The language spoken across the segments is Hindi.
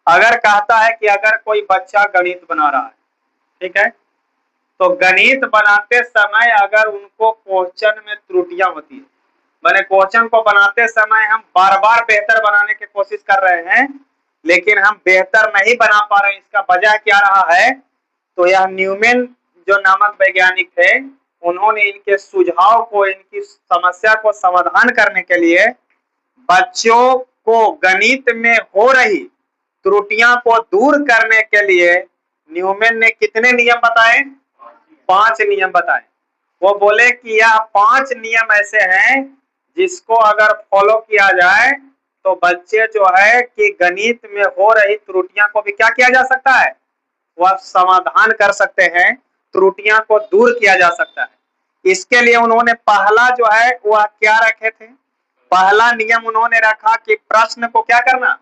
अगर कहता है कि अगर कोई बच्चा गणित बना रहा है, ठीक है, तो गणित बनाते समय अगर उनको क्वेश्चन में त्रुटियां होती है, मैंने क्वेश्चन को बनाते समय हम बार बार बेहतर बनाने की कोशिश कर रहे हैं लेकिन हम बेहतर नहीं बना पा रहे हैं, इसका वजह क्या रहा है? तो यह न्यूमैन जो नामक वैज्ञानिक थे, उन्होंने इनके सुझाव को, इनकी समस्या को समाधान करने के लिए बच्चों को गणित में हो रही त्रुटियां को दूर करने के लिए न्यूमैन ने कितने नियम बताए? 5 नियम बताए। वो बोले कि यह 5 नियम ऐसे हैं जिसको अगर फॉलो किया जाए तो बच्चे जो है कि गणित में हो रही त्रुटियां को भी क्या किया जा सकता है? वह समाधान कर सकते हैं, त्रुटियां को दूर किया जा सकता है। इसके लिए उन्होंने पहला जो है वह क्या रखे थे? पहला नियम उन्होंने रखा कि प्रश्न को क्या करना?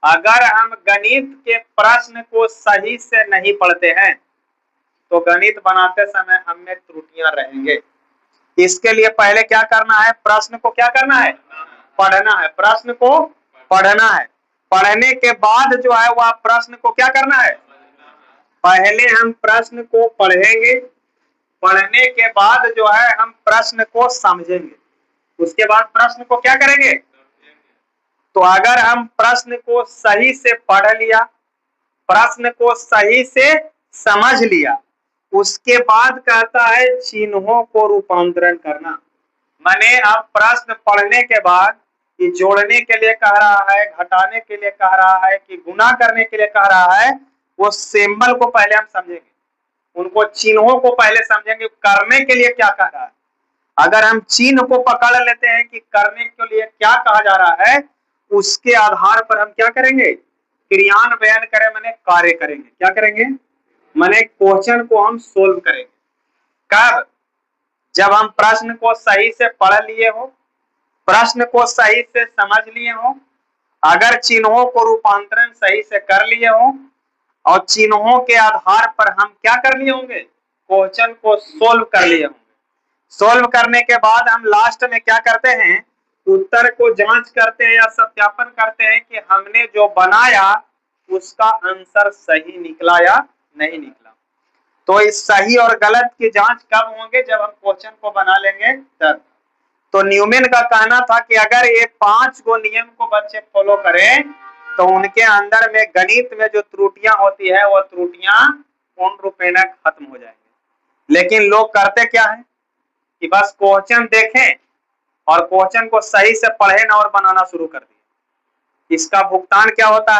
अगर हम गणित के प्रश्न को सही से नहीं पढ़ते हैं तो गणित बनाते समय हमें त्रुटियां रहेंगे। इसके लिए पहले क्या करना है? प्रश्न को क्या करना है? पढ़ना है। प्रश्न को पढ़ना है। पढ़ने के बाद जो है वह प्रश्न को क्या करना है? पहले हम प्रश्न को पढ़ेंगे, पढ़ने के बाद जो है हम प्रश्न को समझेंगे, उसके बाद प्रश्न को क्या करेंगे? तो अगर हम प्रश्न को सही से पढ़ लिया, प्रश्न को सही से समझ लिया, उसके बाद कहता है चिन्हों को रूपांतरण करना। माने अब प्रश्न पढ़ने के बाद कि जोड़ने के लिए कह रहा है, घटाने के लिए कह रहा है कि गुना करने के लिए कह रहा है, वो सिंबल को पहले हम समझेंगे, उनको चिन्हों को पहले समझेंगे, करने के लिए क्या कह रहा है। अगर हम चिन्ह को पकड़ लेते हैं कि करने के लिए क्या कहा जा रहा है, उसके आधार पर हम क्या करेंगे? क्रियान्वयन करें, माने कार्य करेंगे। क्या करेंगे? माने क्वेश्चन को हम सोल्व करेंगे। कब? जब हम प्रश्न को सही से पढ़ लिए हो, प्रश्न को सही से समझ लिए हो, अगर चिन्हों को रूपांतरण सही से कर लिए हो और चिन्हों के आधार पर हम क्या कर लिए होंगे? क्वेश्चन को सोल्व कर लिए होंगे। सोल्व करने के बाद हम लास्ट में क्या करते हैं? उत्तर को जांच करते हैं या सत्यापन करते हैं कि हमने जो बनाया उसका आंसर सही निकला या नहीं निकला। तो इस सही और गलत की जांच कब होंगे? जब हम क्वेश्चन को बना लेंगे तब। तो न्यूमैन का कहना था कि अगर ये 5 गो नियम को बच्चे फॉलो करें तो उनके अंदर में गणित में जो त्रुटियां होती है वो त्रुटियां पूर्ण रूपेण खत्म हो जाएंगी। लेकिन लोग करते क्या है कि बस क्वेश्चन देखें और क्वेश्चन को सही से पढ़े ना और बनाना शुरू कर दिए। इसका भुगतान क्या होता है?